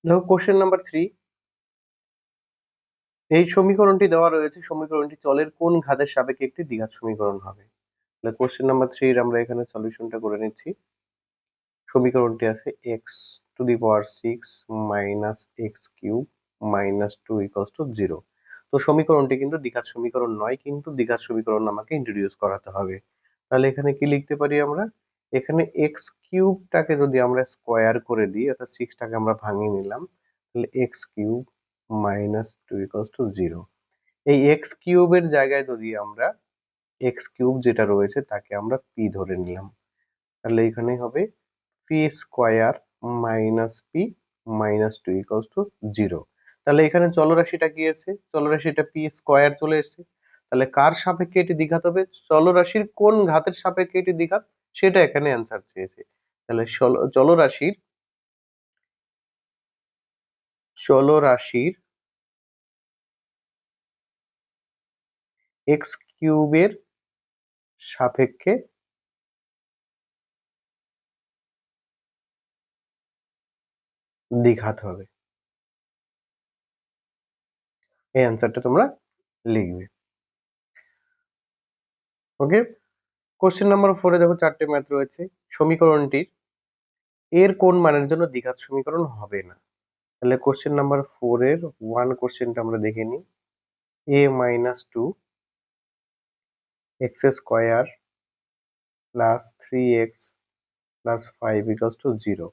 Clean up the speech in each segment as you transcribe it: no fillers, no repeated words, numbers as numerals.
দেখো question number 3, এই সমীকরণটি দেওয়া রয়েছে, সমীকরণটি চলের কোন ঘাতের সাপেক্ষে একটি দ্বিঘাত সমীকরণ হবে। তাহলে কোশ্চেন নাম্বার 3 আমরা এখানে সলিউশনটা করে নিচ্ছি। সমীকরণটি আছে x⁶ - x³ - 2 0। তো সমীকরণটি কিন্তু দ্বিঘাত সমীকরণ নয়, কিন্তু দ্বিঘাত সমীকরণ আমাকে ইন্ট্রোডিউস করাতে হবে। তাহলে এখানে কি লিখতে পারি আমরা? এখানে x³ যদি আমরা স্কোয়ার করে দিই, অর্থাৎ 6টাকে আমরা ভাঙিয়ে নিলাম, তাহলে x³ - 2 0। এই x³ এর জায়গায় যদি আমরা x³ যেটা রয়েছে তাকে আমরা p ধরে নিলাম, তাহলে এখানে হবে p² - p - 2 0। তাহলে এখানে চলরাশিটা কি আছে? চলরাশিটা p² চলে এসেছে। তাহলে কার সাপেক্ষে এটি দ্বিঘাত হবে? চলরাশির কোন ঘাতের সাপেক্ষে এটি দ্বিঘাত, সেটা এখানে অ্যান্সার চেয়েছে। তাহলে চলরাশির x³ এর সাপেক্ষে দ্বিঘাত হবে। এই অ্যান্সারটা তোমরা লিখবে। ওকে, কোশ্চেন নাম্বার 4 দেখো 4টে ম্যাথ রয়েছে। সমীকরণটির এর কোন মানের জন্য দ্বিঘাত সমীকরণ হবে না। তাহলে কোশ্চেন নাম্বার 4 এর 1 কোশ্চেনটা আমরা দেখে নিই। a - 2 x² plus 3x plus 5 = 0।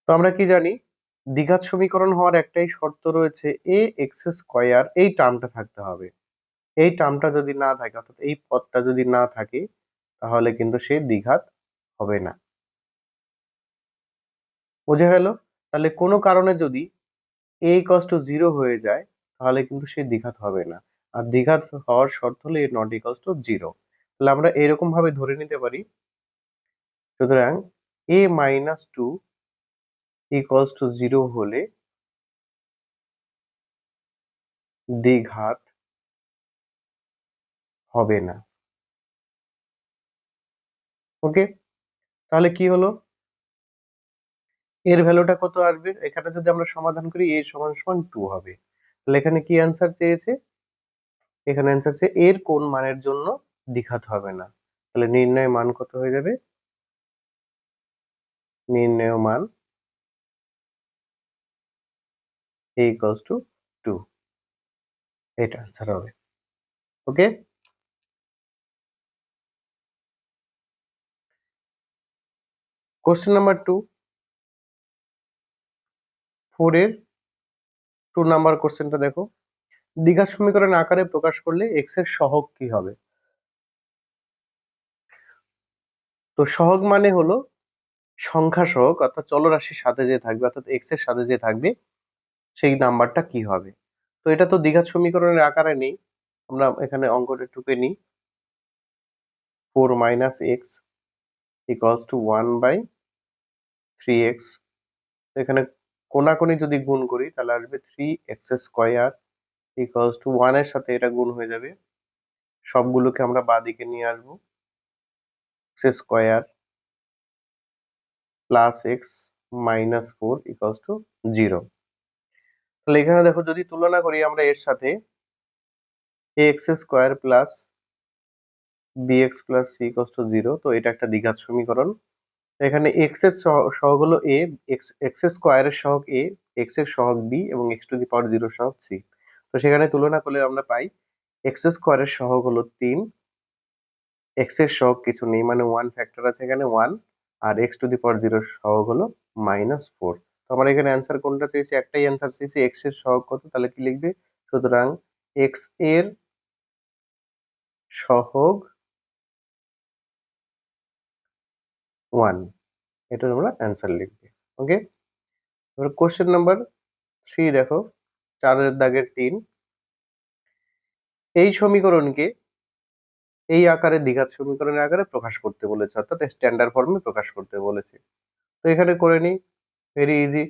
তো আমরা কি জানি, দ্বিঘাত সমীকরণ হওয়ার একটাই শর্ত রয়েছে, a(x²) এই টার্মটা থাকতে হবে। এই টার্মটা যদি না থাকে, অর্থাৎ এই পদটা যদি না থাকে, তাহলে কিন্তু সে দ্বিঘাত হবে না। বোঝা গেল? তাহলে কোনো কারণে যদি a = 0 হয়ে যায়, তাহলে কিন্তু সে দ্বিঘাত হবে না। আর দ্বিঘাত হওয়ার শর্ত হলো a ≠ 0। তাহলে আমরা এরকম ভাবে ধরে নিতে পারি, সুতরাং a - 2 = 0 হলে দ্বিঘাত হবে না। ওকে, তাহলে কি হলো? এর ভ্যালুটা কত আসবে? এখানে যদি আমরা সমাধান করি a = 2 হবে। তাহলে এখানে কি অ্যান্সার চেয়েছে? এখানে অ্যান্সার চেয়ে এর কোন মানের জন্য দ্বিঘাত হবে না। তাহলে নির্ণয় মান কত হয়ে যাবে? নির্ণয় মান a = 2, এটা অ্যান্সার হবে। ওকে, কোশ্চেন নাম্বার 2, 4 এর 2 নাম্বার কোশ্চেনটা দেখো। দ্বিঘাত সমীকরণ আকারে প্রকাশ করলে x এর সহগ কি হবে? তো সহগ মানে হলো সংখ্যা সহগ, অর্থাৎ চলরাশির সাথে যে থাকবে, অর্থাৎ x এর সাথে যে থাকবে সেই নাম্বারটা কি হবে। তো এটা তো দ্বিঘাত সমীকরণের আকারে নেই, আমরা এখানে অঙ্কটা টুকে নিই। 4 - x = 1/3x। এখানে কোনাকুনি যদি গুণ করি তাহলে আসবে 3x² = 1 এর সাথে এটা গুণ হয়ে যাবে, সবগুলোকে আমরা বাঁদিকে নিয়ে আসবো। x² plus x minus 4 = 0। তাহলে এখানে দেখো যদি তুলনা করি আমরা এর সাথে, ax² plus bx plus c = 0, তো এটা একটা দ্বিঘাত সমীকরণ। এখানে x এর সহগ হলো a, x² এর সহগ a, x এর সহগ b এবং x⁴ সহগ c। তো সেখানে তুলনা করলে আমরা পাই x² এর সহগ হলো 3, x এর সহগ কিছু নেই মানে 1 ফ্যাক্টর আছে এখানে 1, আর x⁴ সহগ হলো -4। তো আমার এখানে অ্যান্সার কোনটা চেয়েছি? একটাই অ্যান্সার চেয়েছি, x এর সহগ কত, তাহলে কি লিখবে? সুতরাং x এর সহগ 1, এটা তোমরা অ্যান্সার লিখবে। ওকে, এবার কোশ্চেন নাম্বার 3 দেখো, 4 এর দাগের 3, এই সমীকরণকে এই আকারে দ্বিঘাত সমীকরণের আকারে প্রকাশ করতে বলেছে, অর্থাৎ স্ট্যান্ডার্ড ফর্মে প্রকাশ করতে বলেছে। তো এখানে করে নিই, ভেরি ইজি।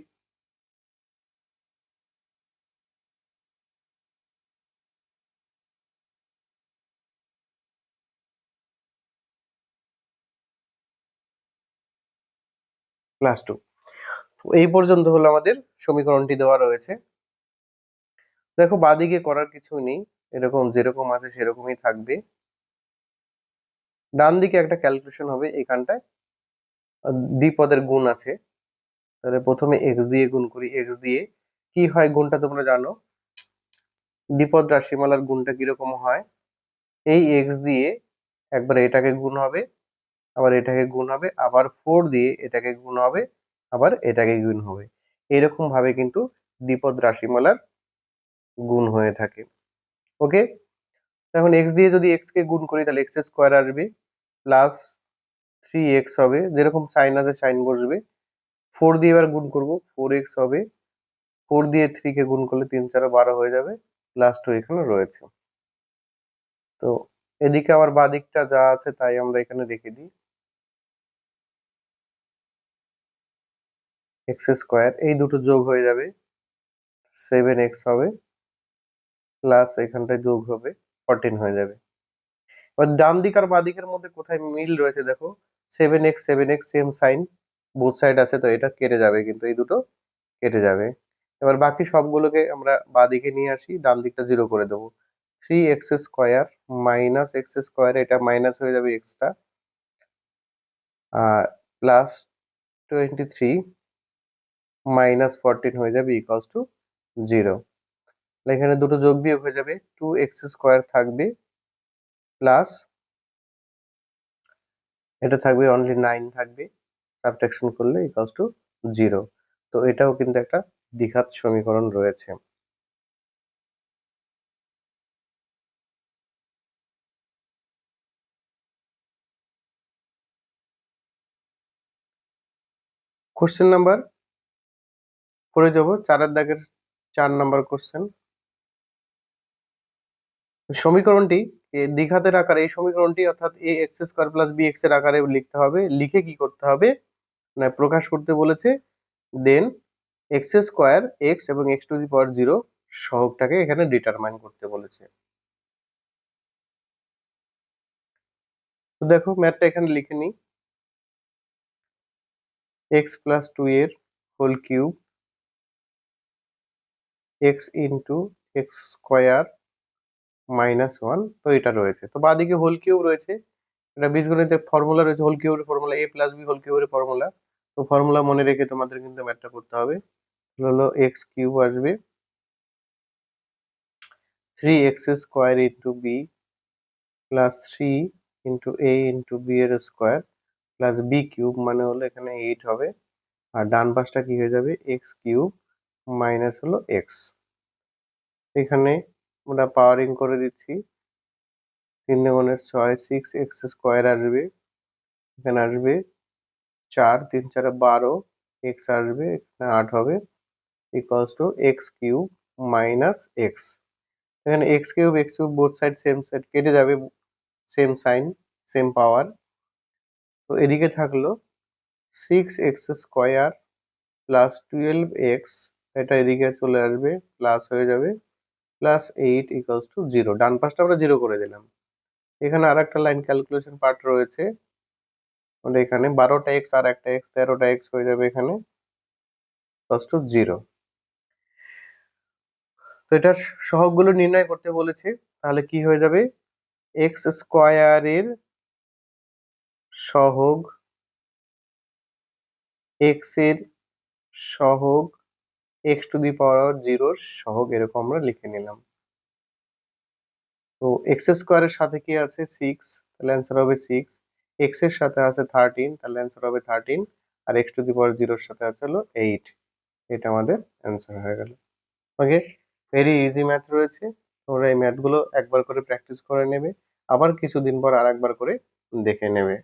+2। এই পর্যন্ত হলো আমাদের সমীকরণটি দেওয়া রয়েছে। দেখো বাঁদিকে করার কিছু নেই, এরকম যেরকম আছে সেরকমই থাকবে। ডান দিকে একটা ক্যালকুলেশন হবে, এখানটায় দ্বিপদের গুণ আছে, তাহলে প্রথমে এক্স দিয়ে গুণ করি। এক্স দিয়ে কি হয় গুণটা তোমরা জানো, দ্বিপদ রাশিমালার গুণটা কিরকম হয়, এই এক্স দিয়ে একবার এটাকে গুণ হবে, আবার এটাকে গুণ হবে, আবার 4 দিয়ে এটাকে গুণ হবে, আবার এটাকে গুণ হবে। এরকম ভাবে কিন্তু দ্বিপদ রাশিমালার গুণ হয়ে থাকে। ওকে, এখন এক্স দিয়ে যদি এক্স কে গুণ করি তাহলে এক্স স্কোয়ার আসবে, প্লাস 3x হবে, যেরকম সাইন আছে সাইন বসবে। 4 দিয়ে এবার গুণ করব, 4x হবে। 4 দিয়ে 3 কে গুণ করলে 3 4 12 হয়ে যাবে, প্লাস 2 এখানে রয়েছে। তো এদিকে আবার বাঁ দিকটা যা আছে তাই আমরা এখানে রেখে দিই। এক্স স্কোয়ার এই দুটো যোগ হয়ে যাবে, 7x হবে, প্লাস এখানটায় যোগ হবে 14 হয়ে যাবে। এবার ডান দিক আর বাঁ দিকের মধ্যে কোথায় মিল রয়েছে দেখো, 7x same sign, both side আছে, তো এটা কেটে যাবে, কিন্তু এই দুটো কেটে যাবে। এবার বাকি সবগুলোকে আমরা বাঁ দিকে নিয়ে আসি, ডান দিকটা 0 করে দেবো। 3x square minus x square, এটা মাইনাস হয়ে যাবে এক্সটা, আর প্লাস 23 মাইনাস 14 হয়ে যাবে ইকুয়ালস টু 0। এখানে দুটো যোগ বিয়োগ হয়ে যাবে, 2x স্কোয়ার থাকবে, প্লাস এটা থাকবে অনলি 9 থাকবে, সাবট্রাকশন করলে ইকুয়ালস টু 0। তো এটাও কিন্তু একটা দ্বিঘাত সমীকরণ রয়েছে। কোশ্চেন নাম্বার করে যাব 4 দাগের 4 নাম্বার কোশ্চেন। সমীকরণটি দ্বিঘাতের আকারে, এই সমীকরণটি অর্থাৎ a x square plus b x এর আকারে লিখতে হবে। লিখে কি করতে হবে না, প্রকাশ করতে বলেছে। দেন এক্স স্কোয়ার এক্স এবং এক্স টু দি পাওয়ার 0 সহগটাকে এখানে ডিটারমাইন করতে বলেছে। তো দেখো ম্যাথটা এখানে লিখে নিই, এক্স প্লাস 2 এর whole cube x into x square minus 1, তো এটা রয়েছে। তো বাঁদিকে হোল কিউব রয়েছে, এটা বীজগণিতের ফর্মুলা রয়েছে, হোল কিউবের ফর্মুলা এ প্লাস বি হোল কিউবের ফর্মুলা। তো ফর্মুলা মনে রেখে তোমাদের কিন্তু ম্যাথটা করতে হবে। হলো এক্স কিউব আসবে 3x square into b plus 3 into a into b এর স্কোয়ার প্লাস বি কিউব, মানে হলো এখানে 8 হবে, আর ডান পাশটা কি হয়ে যাবে এক্স কিউব মাইনাস হলো এক্স। এখানে আমরা পাওয়ারিং করে দিচ্ছি, 3 গুণে 6, 6x স্কোয়ার আসবে, এখানে আসবে 4, 3 4 12, এক্স আসবে এখানে 8 হবে, equals to x cube minus x. এখানে x cube both side same side কেটে যাবে, সেম সাইন সেম পাওয়ার। তো এদিকে থাকলো 6x স্কোয়ার প্লাস 12x, এটা এদিকে চলে আসবে, প্লাস হয়ে যাবে, প্লাস 8 ইকুয়ালস টু 0। ডান পাশটা আমরা 0 করে দিলাম। এখানে আর একটা লাইন ক্যালকুলেশন পার্ট রয়েছে, মানে এখানে 12টা এক্স আর একটা এক্স 13টা এক্স হয়ে যাবে এখানে, ইকুয়ালস টু 0। তো এটার সহগগুলো নির্ণয় করতে বলেছে, তাহলে কি হয়ে যাবে এক্স স্কোয়ারের সহগ, এক্স এর সহগ, এক্স টু দি পাওয়ার 0 সহগ, এরকম আমরা লিখে নিলাম। তো এক্স স্কোয়ারের সাথে কি আছে 6, তাহলে অ্যান্সার হবে 6। এক্স এর সাথে আছে 13, তাহলে অ্যান্সার হবে 13, আর এক্স টু দি পাওয়ার 0 এর সাথে আছে হলো 8। এটা আমাদের অ্যান্সার হয়ে গেল। ওকে, ভেরি ইজি ম্যাথ রয়েছে, তোমরা এই ম্যাথগুলো একবার করে প্র্যাকটিস করে নেবে, আবার কিছুদিন পর আর একবার করে দেখে নেবে।